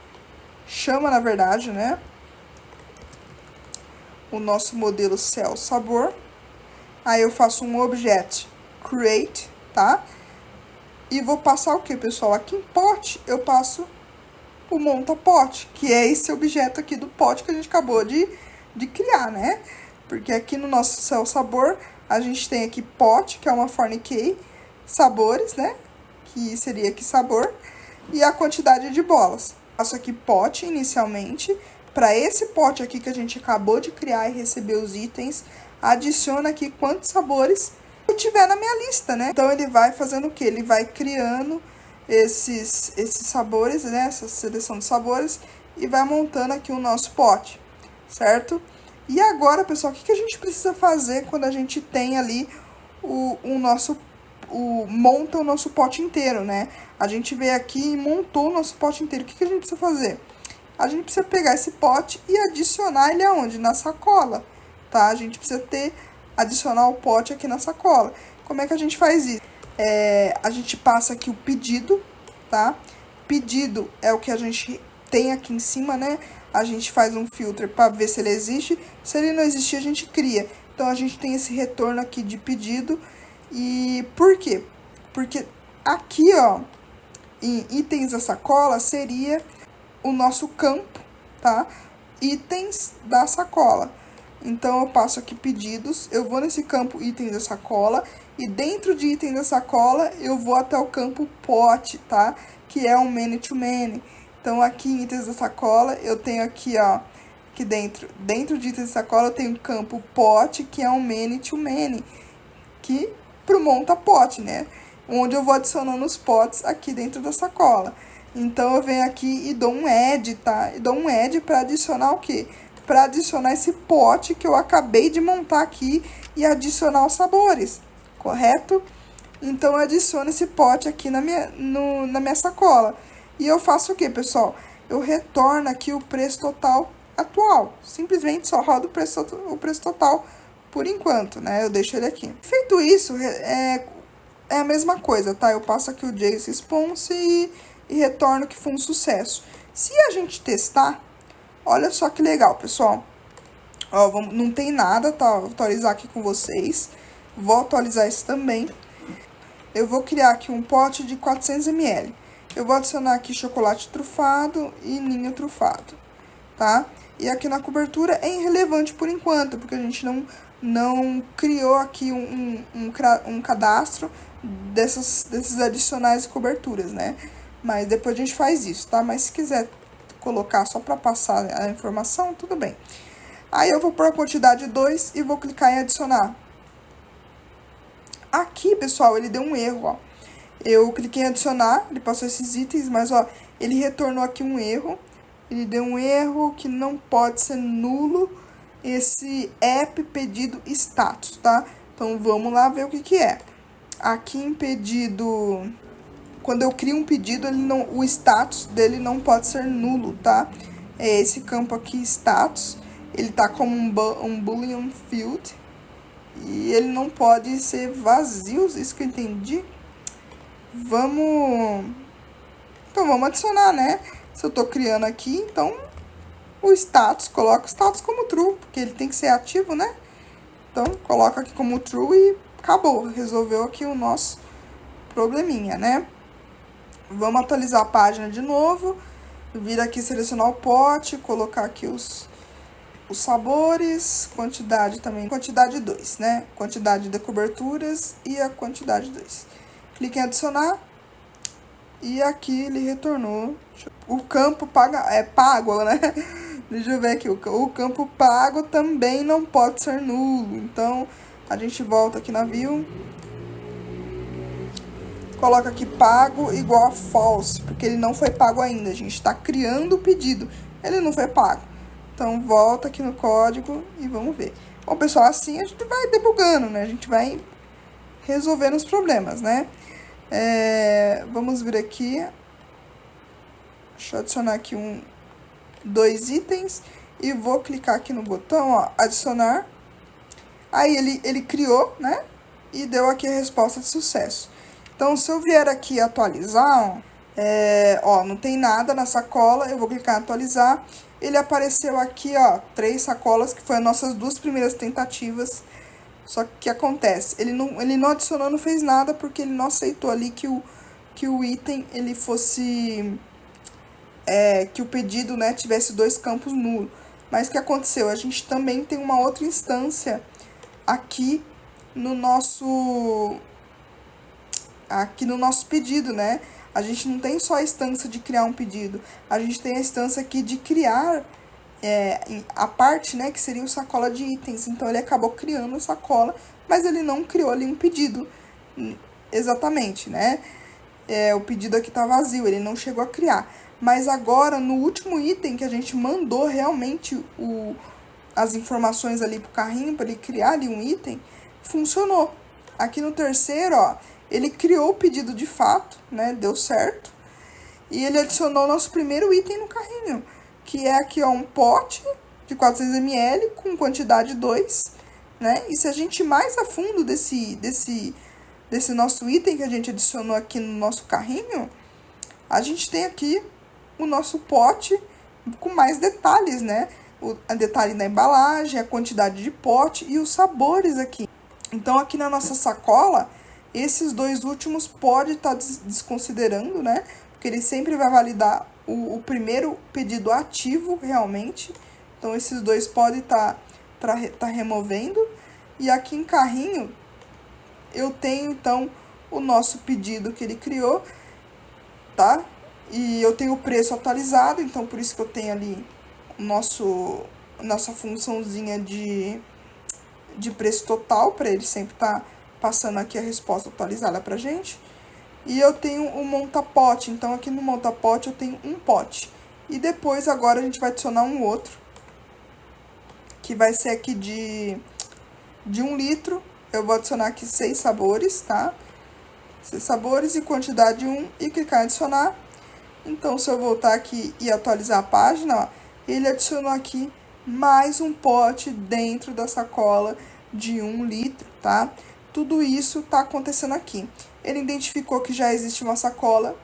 [SPEAKER 1] chama, na verdade, né? O nosso modelo cell sabor. Aí eu faço um objet create, tá? E vou passar o que, pessoal? Aqui em pote, eu passo o monta pote, que é esse objeto aqui do pote que a gente acabou de criar, né? Porque aqui no nosso cell sabor, a gente tem aqui pote, que é uma form key, sabores, né? Que seria aqui sabor, e a quantidade de bolas. Passo aqui pote inicialmente, para esse pote aqui que a gente acabou de criar e receber os itens, adiciona aqui quantos sabores eu tiver na minha lista, né? Então, ele vai fazendo o quê? Ele vai criando esses sabores, né? Essa seleção de sabores, e vai montando aqui o nosso pote, certo? E agora, pessoal, o que a gente precisa fazer quando a gente tem ali monta o nosso pote inteiro, né? A gente veio aqui e montou o nosso pote inteiro. O que a gente precisa fazer? A gente precisa pegar esse pote e adicionar ele aonde? Na sacola, tá? A gente precisa adicionar o pote aqui na sacola. Como é que a gente faz isso? A gente passa aqui o pedido, tá? Pedido é o que a gente tem aqui em cima, né? A gente faz um filtro para ver se ele existe. Se ele não existir, a gente cria. Então, a gente tem esse retorno aqui de pedido. E por quê? Porque aqui, ó, em itens da sacola, seria o nosso campo, tá? Itens da sacola. Então, eu passo aqui pedidos, eu vou nesse campo itens da sacola, e dentro de itens da sacola, eu vou até o campo pote, tá? Que é um many to many. Então, aqui em itens da sacola, eu tenho aqui, ó, aqui dentro de itens da sacola, eu tenho o campo pote, que é um many to many, que pro monta pote, né? Onde eu vou adicionando os potes aqui dentro da sacola. Então, eu venho aqui e dou um add, tá? E dou um add para adicionar o quê? Para adicionar esse pote que eu acabei de montar aqui e adicionar os sabores, correto? Então, eu adiciono esse pote aqui na minha sacola. E eu faço o quê, pessoal? Eu retorno aqui o preço total atual. Simplesmente só rodo o preço total por enquanto, né? Eu deixo ele aqui. Feito isso, é a mesma coisa, tá? Eu passo aqui o JS Response e retorno que foi um sucesso. Se a gente testar, olha só que legal, pessoal. Ó, não tem nada, tá? Vou atualizar aqui com vocês. Vou atualizar isso também. Eu vou criar aqui um pote de 400 ml. Eu vou adicionar aqui chocolate trufado e ninho trufado, tá? E aqui na cobertura é irrelevante por enquanto, porque a gente não criou aqui um cadastro desses adicionais de coberturas, né? Mas depois a gente faz isso, tá? Mas se quiser colocar só para passar a informação, tudo bem. Aí eu vou pôr a quantidade 2 e vou clicar em adicionar. Aqui, pessoal, ele deu um erro, ó. Eu cliquei em adicionar, ele passou esses itens, mas, ó, ele retornou aqui um erro. Ele deu um erro que não pode ser nulo esse app pedido status, tá? Então, vamos lá ver o que é. Aqui em pedido, quando eu crio um pedido, o status dele não pode ser nulo, tá? é esse campo aqui, status. Ele tá como um boolean field e ele não pode ser vazio, isso que eu entendi. Então vamos adicionar, né? Se eu tô criando aqui, então o status, coloca o status como true, porque ele tem que ser ativo, né? Então coloca aqui como true e acabou, resolveu aqui o nosso probleminha, né? Vamos atualizar a página de novo, vir aqui selecionar o pote, colocar aqui os sabores, quantidade também, quantidade 2, né? Quantidade de coberturas e a quantidade 2. Clique em adicionar e aqui ele retornou. O campo pago, né? Deixa eu ver aqui, o campo pago também não pode ser nulo. Então, a gente volta aqui na view. Coloca aqui pago igual a false, porque ele não foi pago ainda. A gente está criando o pedido, ele não foi pago. Então, volta aqui no código e vamos ver. Bom, pessoal, assim a gente vai debugando, né? A gente vai resolvendo os problemas, né? Vamos vir aqui. Deixa eu adicionar aqui dois itens. E vou clicar aqui no botão, ó, adicionar. Aí ele criou, né? E deu aqui a resposta de sucesso. Então, se eu vier aqui atualizar, ó, não tem nada na sacola, eu vou clicar em atualizar. Ele apareceu aqui, ó, 3 sacolas, que foram as nossas 2 primeiras tentativas. Só que o que acontece? Ele não adicionou, não fez nada, porque ele não aceitou ali que o item, ele fosse... que o pedido, né, tivesse 2 campos nulos. Mas o que aconteceu? A gente também tem uma outra instância aqui no nosso pedido, né? A gente não tem só a instância de criar um pedido, a gente tem a instância aqui de criar a parte, né, que seria o sacola de itens. Então, ele acabou criando a sacola, mas ele não criou ali um pedido exatamente, né? O pedido aqui tá vazio, ele não chegou a criar. Mas agora, no último item que a gente mandou realmente as informações ali pro carrinho, para ele criar ali um item, funcionou. Aqui no terceiro, ó, ele criou o pedido de fato, né? Deu certo. E ele adicionou o nosso primeiro item no carrinho, que é aqui, ó, um pote de 400 ml com quantidade 2, né? E se a gente ir mais a fundo desse nosso item que a gente adicionou aqui no nosso carrinho, a gente tem aqui o nosso pote com mais detalhes, né? O detalhe da embalagem, a quantidade de pote e os sabores aqui. Então, aqui na nossa sacola, esses 2 últimos pode estar desconsiderando, né? Porque ele sempre vai validar o primeiro pedido ativo, realmente. Então, esses 2 podem estar removendo. E aqui em carrinho, eu tenho, então, o nosso pedido que ele criou, tá? E eu tenho o preço atualizado, então, por isso que eu tenho ali nossa funçãozinha de preço total, para ele sempre estar passando aqui a resposta atualizada pra gente. E eu tenho o monta-pote, então aqui no monta-pote eu tenho um pote. E depois agora a gente vai adicionar um outro, que vai ser aqui de 1 litro. Eu vou adicionar aqui 6 sabores, tá? 6 sabores e quantidade 1 e clicar em adicionar. Então, se eu voltar aqui e atualizar a página, ó, ele adicionou aqui mais um pote dentro da sacola de 1 litro, tá? Tudo isso tá acontecendo aqui. Ele identificou que já existe uma sacola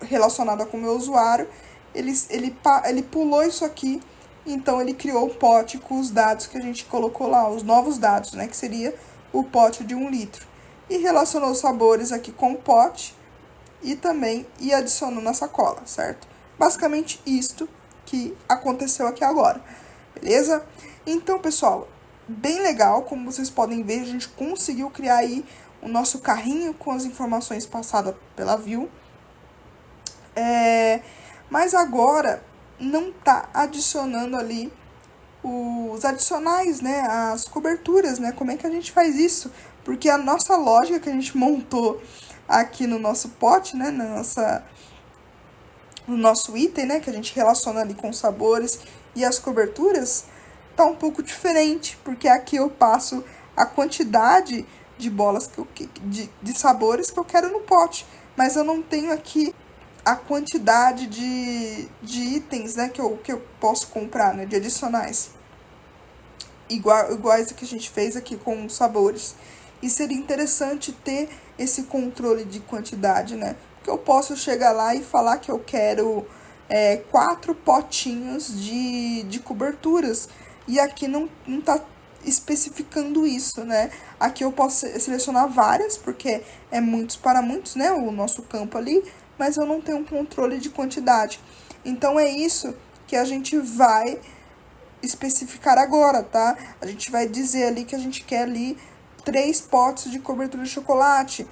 [SPEAKER 1] relacionada com o meu usuário, ele pulou isso aqui, então ele criou o pote com os dados que a gente colocou lá, os novos dados, né? Que seria o pote de 1 litro. E relacionou os sabores aqui com o pote e também adicionou na sacola, certo? Basicamente isto que aconteceu aqui agora, beleza? Então, pessoal, bem legal, como vocês podem ver, a gente conseguiu criar aí o nosso carrinho com as informações passadas pela view. Mas agora não tá adicionando ali os adicionais, né? As coberturas, né? Como é que a gente faz isso? Porque a nossa lógica que a gente montou aqui no nosso pote, né? No nosso item, né? Que a gente relaciona ali com os sabores e as coberturas, tá um pouco diferente, porque aqui eu passo a quantidade de bolas de sabores que eu quero no pote, mas eu não tenho aqui a quantidade de itens, né, que eu posso comprar, né, de adicionais. Iguais a que a gente fez aqui com os sabores. E seria interessante ter esse controle de quantidade, né? Porque eu posso chegar lá e falar que eu quero 4 potinhos de coberturas. E aqui não tá especificando isso, né? Aqui eu posso selecionar várias, porque é muitos para muitos, né? O nosso campo ali, mas eu não tenho um controle de quantidade. Então é isso que a gente vai especificar agora, tá? A gente vai dizer ali que a gente quer ali 3 potes de cobertura de chocolate,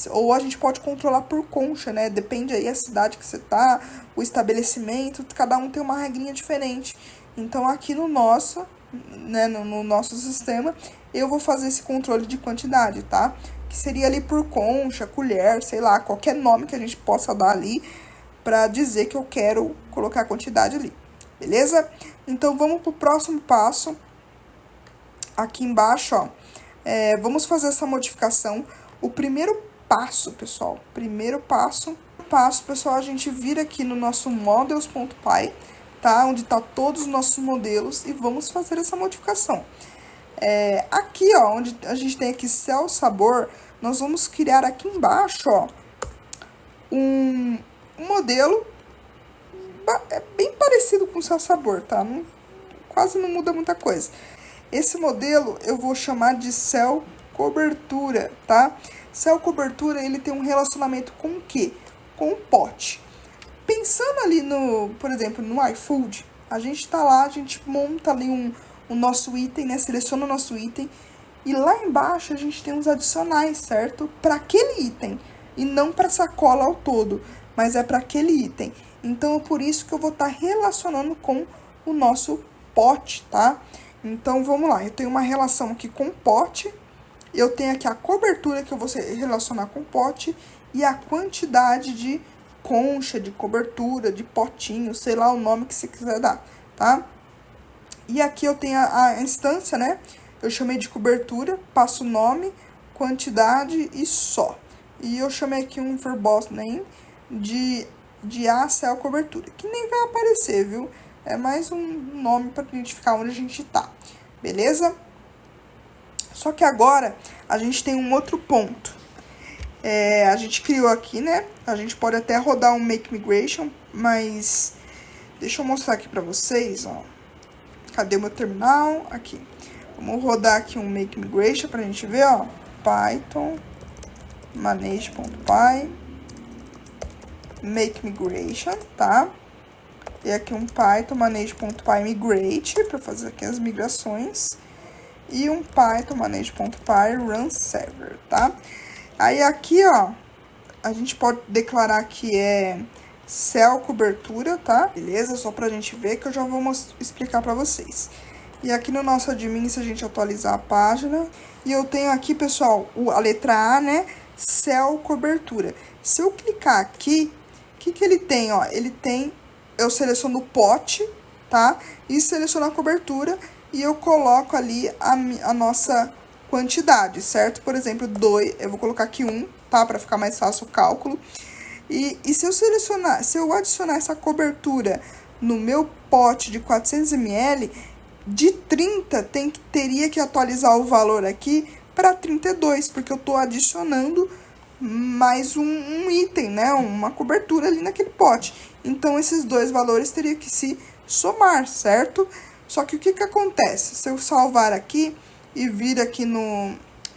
[SPEAKER 1] ou a gente pode controlar por concha, né? Depende aí da cidade que você tá, o estabelecimento, cada um tem uma regrinha diferente. Então aqui no nosso, né, no nosso sistema, eu vou fazer esse controle de quantidade, tá? Que seria ali por concha, colher, sei lá, qualquer nome que a gente possa dar ali para dizer que eu quero colocar a quantidade ali, beleza? Então vamos pro próximo passo. Aqui embaixo, ó, vamos fazer essa modificação. O primeiro passo, pessoal, pessoal, a gente vira aqui no nosso models.py, tá? Onde tá todos os nossos modelos e vamos fazer essa modificação. Aqui, ó, onde a gente tem aqui céu sabor, nós vamos criar aqui embaixo, ó, um modelo bem parecido com o céu sabor, tá? Quase não muda muita coisa. Esse modelo eu vou chamar de céu cobertura, tá? Céu cobertura, ele tem um relacionamento com o quê? Com o pote. Pensando ali por exemplo, no iFood, a gente tá lá, a gente monta ali o nosso item, né? Seleciona o nosso item. E lá embaixo a gente tem os adicionais, certo? Para aquele item. E não para sacola ao todo, mas é para aquele item. Então é por isso que eu vou estar relacionando com o nosso pote, tá? Então vamos lá, eu tenho uma relação aqui com o pote. Eu tenho aqui a cobertura que eu vou relacionar com o pote. E a quantidade de concha, de cobertura, de potinho, sei lá o nome que você quiser dar, tá? E aqui eu tenho a instância, né? Eu chamei de cobertura, passo o nome, quantidade e só. E eu chamei aqui um verbose name de a céu cobertura, que nem vai aparecer, viu? É mais um nome para identificar onde a gente tá, beleza? Só que agora a gente tem um outro ponto. A gente criou aqui, né? A gente pode até rodar um make migration, mas deixa eu mostrar aqui para vocês, ó. Cadê o meu terminal? Aqui. Vamos rodar aqui um make migration pra gente ver, ó. Python manage.py make migration, tá? E aqui um Python manage.py migrate para fazer aqui as migrações. E um Python manage.py run server, tá? Aí aqui, ó, a gente pode declarar que é céu cobertura, tá? Beleza? Só pra gente ver que eu já vou explicar pra vocês. E aqui no nosso admin, se a gente atualizar a página, e eu tenho aqui, pessoal, a letra A, né? Céu cobertura. Se eu clicar aqui, o que ele tem, ó? Ele tem, eu seleciono o pote, tá? E seleciono a cobertura e eu coloco ali a nossa quantidade, certo? Por exemplo, 2, eu vou colocar aqui 1, tá? Pra ficar mais fácil o cálculo. E se eu adicionar essa cobertura no meu pote de 400 ml, de 30 teria que atualizar o valor aqui para 32, porque eu tô adicionando mais um item, né? Uma cobertura ali naquele pote. Então, esses dois valores teriam que se somar, certo? Só que o que acontece? Se eu salvar aqui e vir aqui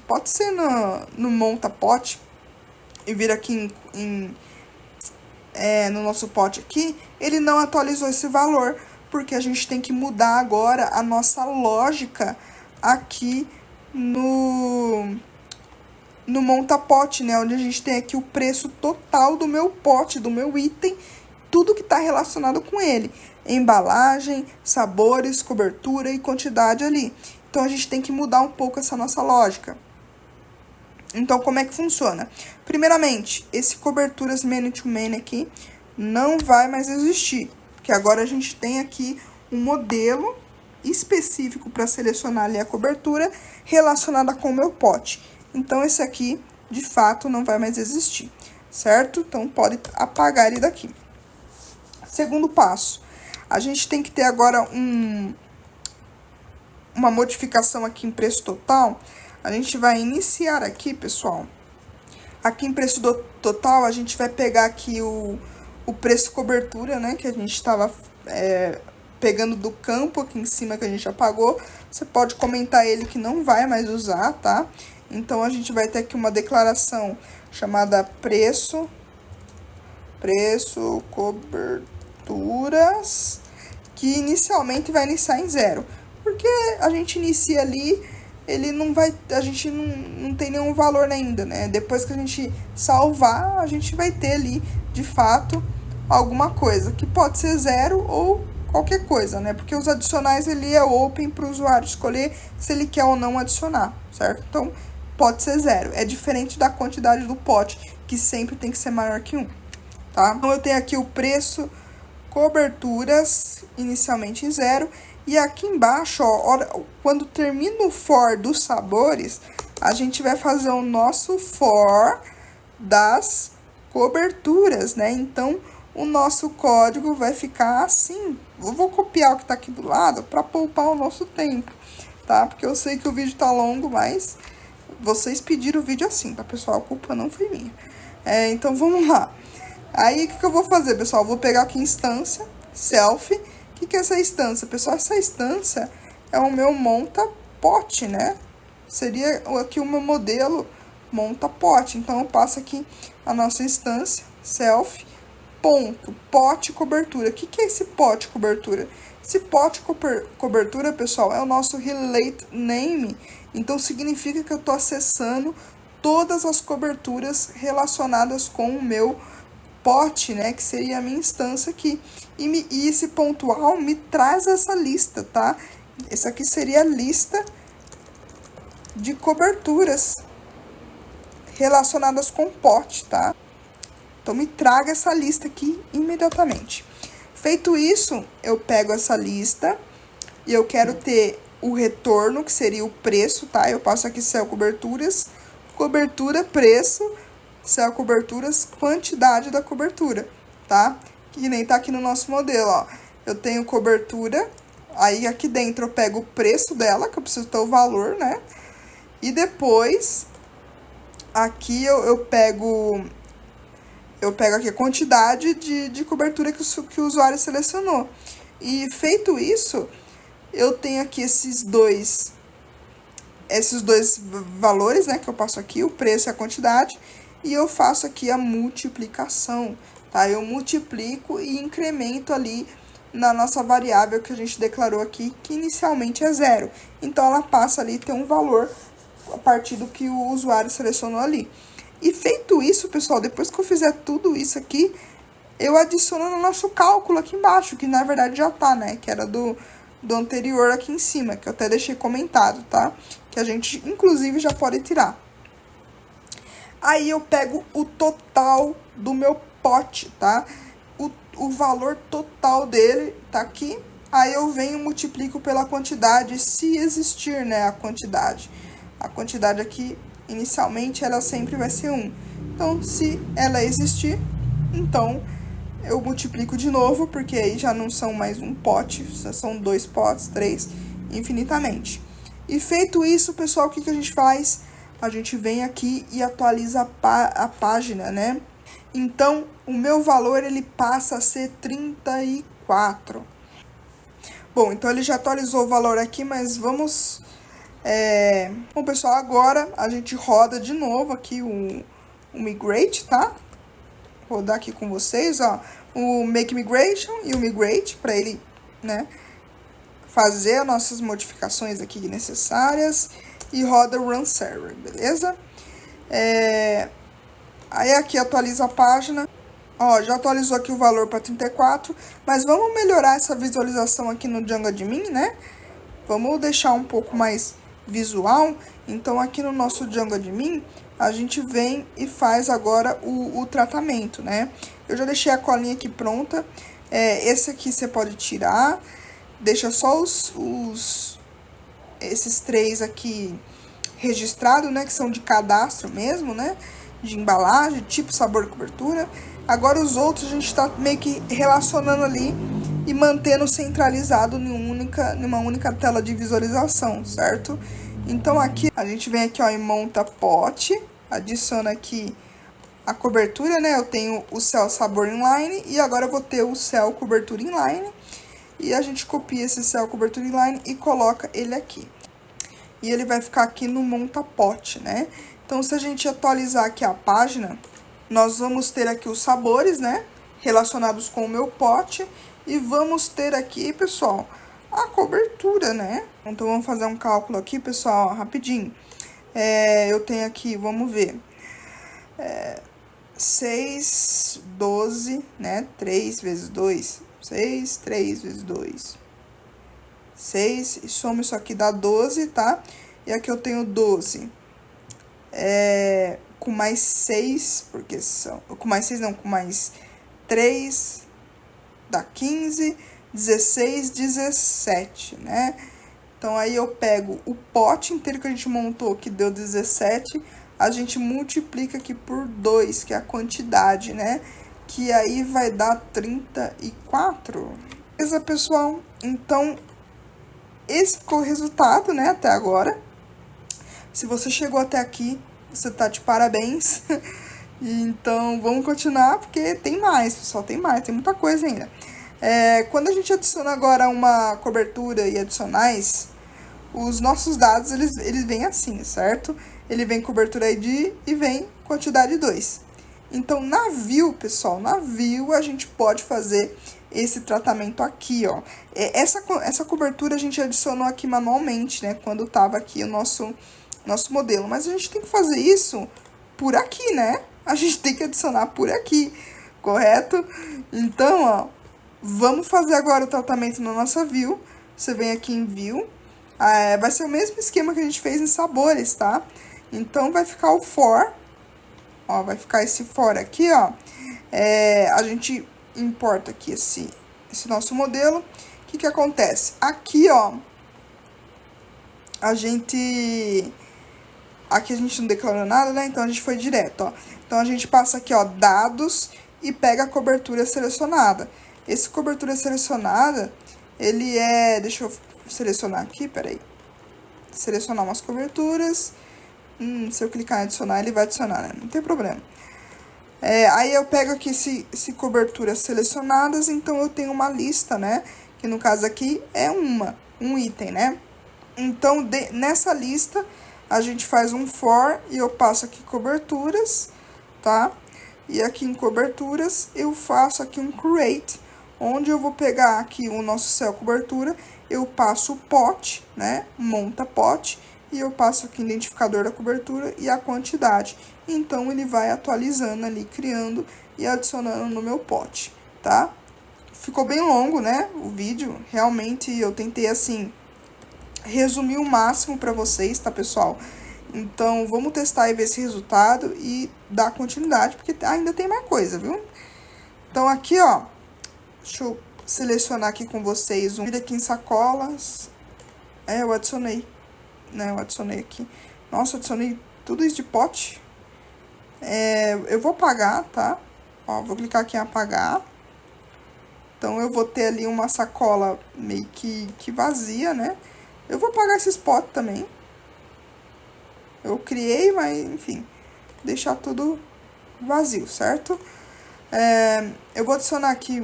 [SPEAKER 1] pode ser no monta pote, e vir aqui no nosso pote aqui, ele não atualizou esse valor, porque a gente tem que mudar agora a nossa lógica aqui no monta pote, né? Onde a gente tem aqui o preço total do meu pote, do meu item, tudo que está relacionado com ele. Embalagem, sabores, cobertura e quantidade ali. Então, a gente tem que mudar um pouco essa nossa lógica. Então, como é que funciona? Primeiramente, esse coberturas many-to-many aqui não vai mais existir. Porque agora a gente tem aqui um modelo específico para selecionar ali a cobertura relacionada com o meu pote. Então, esse aqui, de fato, não vai mais existir. certo? Então, pode apagar ele daqui. Segundo passo, a gente tem que ter agora uma modificação aqui em preço total. A gente vai iniciar aqui, pessoal. Aqui em preço total, a gente vai pegar aqui o preço cobertura, né? Que a gente estava pegando do campo aqui em cima, que a gente apagou. Você pode comentar ele que não vai mais usar, tá? Então, a gente vai ter aqui uma declaração chamada preço coberturas, que inicialmente vai iniciar em 0. Porque a gente inicia ali, ele não vai, a gente não tem nenhum valor ainda, né? Depois que a gente salvar, a gente vai ter ali, de fato, alguma coisa, que pode ser 0 ou qualquer coisa, né? Porque os adicionais, ele é open para o usuário escolher se ele quer ou não adicionar, certo? Então, pode ser 0. É diferente da quantidade do pote, que sempre tem que ser maior que 1, tá? Então, eu tenho aqui o preço coberturas, inicialmente em 0. E aqui embaixo, ó, quando termina o for dos sabores, a gente vai fazer o nosso for das coberturas, né? Então, o nosso código vai ficar assim. Eu vou copiar o que tá aqui do lado para poupar o nosso tempo, tá? Porque eu sei que o vídeo tá longo, mas vocês pediram o vídeo assim, tá, pessoal? A culpa não foi minha. Então, vamos lá. Aí, o que eu vou fazer, pessoal? Eu vou pegar aqui instância, self. O que é essa instância? Pessoal, essa instância é o meu monta-pote, né? Seria aqui o meu modelo monta-pote. Então, eu passo aqui a nossa instância, self, ponto, pote cobertura. O que é esse pote cobertura? Esse pote cobertura, pessoal, é o nosso relate name. Então, significa que eu estou acessando todas as coberturas relacionadas com o meu pote, né, que seria a minha instância aqui, e esse pontual me traz essa lista, tá? Essa aqui seria a lista de coberturas relacionadas com pote, tá? Então, me traga essa lista aqui imediatamente. Feito isso, eu pego essa lista e eu quero ter o retorno, que seria o preço, tá? Eu passo aqui céu coberturas, cobertura, preço, céu coberturas, quantidade da cobertura, tá? Que nem tá aqui no nosso modelo, ó. Eu tenho cobertura, aí aqui dentro eu pego o preço dela, que eu preciso ter o valor, né? E depois, aqui eu pego aqui a quantidade de cobertura que o usuário selecionou. E feito isso, eu tenho aqui esses dois valores, né? Que eu passo aqui, o preço e a quantidade. E eu faço aqui a multiplicação, tá? Eu multiplico e incremento ali na nossa variável que a gente declarou aqui, que inicialmente é 0. Então, ela passa ali a ter um valor a partir do que o usuário selecionou ali. E feito isso, pessoal, depois que eu fizer tudo isso aqui, eu adiciono no nosso cálculo aqui embaixo, que na verdade já tá, né? Que era do anterior aqui em cima, que eu até deixei comentado, tá? Que a gente, inclusive, já pode tirar. Aí, eu pego o total do meu pote, tá? O valor total dele tá aqui. Aí, eu venho e multiplico pela quantidade, se existir, né, a quantidade. A quantidade aqui, inicialmente, ela sempre vai ser 1. Então, se ela existir, então, eu multiplico de novo, porque aí já não são mais um pote, são 2 potes, 3, infinitamente. E feito isso, pessoal, o que a gente faz? A gente vem aqui e atualiza a página, né? Então, o meu valor, ele passa a ser 34. Bom, então ele já atualizou o valor aqui, mas vamos... Bom, pessoal, agora a gente roda de novo aqui o migrate, tá? Vou rodar aqui com vocês, ó, o make migration e o migrate, para ele, né, fazer as nossas modificações aqui necessárias. E roda o run server, beleza? Aí aqui atualiza a página. Ó, já atualizou aqui o valor para 34. Mas vamos melhorar essa visualização aqui no Django Admin, né? Vamos deixar um pouco mais visual. Então, aqui no nosso Django Admin, a gente vem e faz agora o tratamento, né? Eu já deixei a colinha aqui pronta. Esse aqui você pode tirar. Deixa só esses 3 aqui registrados, né? Que são de cadastro mesmo, né? de embalagem, tipo sabor cobertura. Agora os outros a gente está meio que relacionando ali e mantendo centralizado numa única tela de visualização, certo? Então aqui a gente vem aqui, ó, e monta pote, adiciona aqui a cobertura, né? Eu tenho o céu sabor inline e agora eu vou ter o céu cobertura inline. E a gente copia esse céu cobertura inline e coloca ele aqui. E ele vai ficar aqui no monta pote, né? Então, se a gente atualizar aqui a página, nós vamos ter aqui os sabores, né? Relacionados com o meu pote. E vamos ter aqui, pessoal, a cobertura, né? Então, vamos fazer um cálculo aqui, pessoal, ó, rapidinho. Eu tenho aqui, vamos ver. 6, 12, né? 3 vezes 2, 6, 3 vezes 2, 6. E soma isso aqui, dá 12, tá? E aqui eu tenho 12. Com mais 6, porque são... Com mais 6 não, com mais 3, dá 15, 16, 17, né? Então, aí eu pego o pote inteiro que a gente montou, que deu 17, a gente multiplica aqui por 2, que é a quantidade, né? Que aí vai dar 34. Beleza, pessoal? Então, esse ficou o resultado, né, até agora. Se você chegou até aqui, você tá de parabéns. Então, vamos continuar, porque tem mais, pessoal, tem mais, tem muita coisa ainda. Quando a gente adiciona agora uma cobertura e adicionais, os nossos dados, eles vêm assim, certo? Ele vem cobertura ID e vem quantidade 2. Então, na view, pessoal, na view a gente pode fazer esse tratamento aqui, ó. Essa cobertura a gente adicionou aqui manualmente, né? Quando tava aqui o nosso modelo. Mas a gente tem que fazer isso por aqui, né? A gente tem que adicionar por aqui, correto? Então, ó, vamos fazer agora o tratamento na nossa view. Você vem aqui em view. Vai ser o mesmo esquema que a gente fez em sabores, tá? Então, vai ficar o for. Ó, vai ficar esse for aqui, ó. A gente importa aqui esse nosso modelo. O que acontece? Aqui, ó, aqui a gente não declarou nada, né? Então, a gente foi direto, ó. Então, a gente passa aqui, ó, dados e pega a cobertura selecionada. Esse cobertura selecionada, ele deixa eu selecionar aqui, peraí. Selecionar umas coberturas. Se eu clicar em adicionar, ele vai adicionar, né? Não tem problema. Aí eu pego aqui esse coberturas selecionadas, então eu tenho uma lista, né? Que no caso aqui é um item, né? Então, nessa lista, a gente faz um for e eu passo aqui coberturas, tá? E aqui em coberturas, eu faço aqui um create, onde eu vou pegar aqui o nosso céu cobertura, eu passo o pote, né? Monta pote. E eu passo aqui o identificador da cobertura e a quantidade. Então, ele vai atualizando ali, criando e adicionando no meu pote, tá? Ficou bem longo, né, o vídeo. Realmente, eu tentei, assim, resumir o máximo para vocês, tá, pessoal? Então, vamos testar e ver esse resultado e dar continuidade, porque ainda tem mais coisa, viu? Então, aqui, ó, deixa eu selecionar aqui com vocês um vídeo aqui em sacolas. Eu adicionei. Né, eu adicionei aqui. Nossa, eu adicionei tudo isso de pote. Eu vou apagar, tá? Ó, vou clicar aqui em apagar. Então, eu vou ter ali uma sacola meio que vazia, né? Eu vou apagar esses potes também. Eu criei, mas, enfim, deixar tudo vazio, certo? Eu vou adicionar aqui,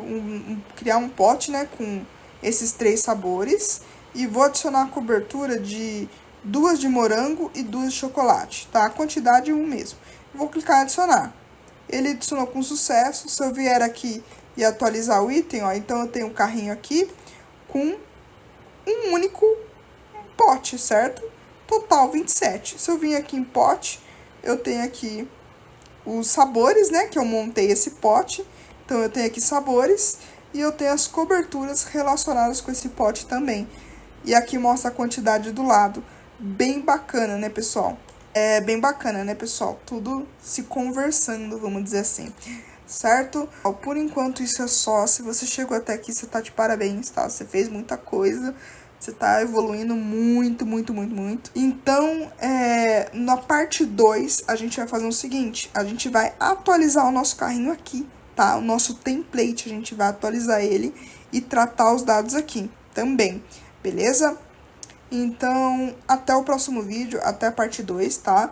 [SPEAKER 1] criar um pote, né, com esses 3 sabores. E vou adicionar a cobertura de 2 de morango e 2 de chocolate, tá? A quantidade é um mesmo. Vou clicar em adicionar. Ele adicionou com sucesso. Se eu vier aqui e atualizar o item, ó, então eu tenho um carrinho aqui com um único pote, certo? Total 27. Se eu vim aqui em pote, eu tenho aqui os sabores, né? Que eu montei esse pote. Então, eu tenho aqui sabores e eu tenho as coberturas relacionadas com esse pote também. E aqui mostra a quantidade do lado. Bem bacana, né, pessoal? Bem bacana, né, pessoal? Tudo se conversando, vamos dizer assim. Certo? Por enquanto, isso é só. Se você chegou até aqui, você tá de parabéns, tá? Você fez muita coisa. Você tá evoluindo muito, muito, muito, muito. Então, na parte 2, a gente vai fazer o seguinte. A gente vai atualizar o nosso carrinho aqui, tá? O nosso template, a gente vai atualizar ele e tratar os dados aqui também, beleza? Então, até o próximo vídeo, até a parte 2, tá?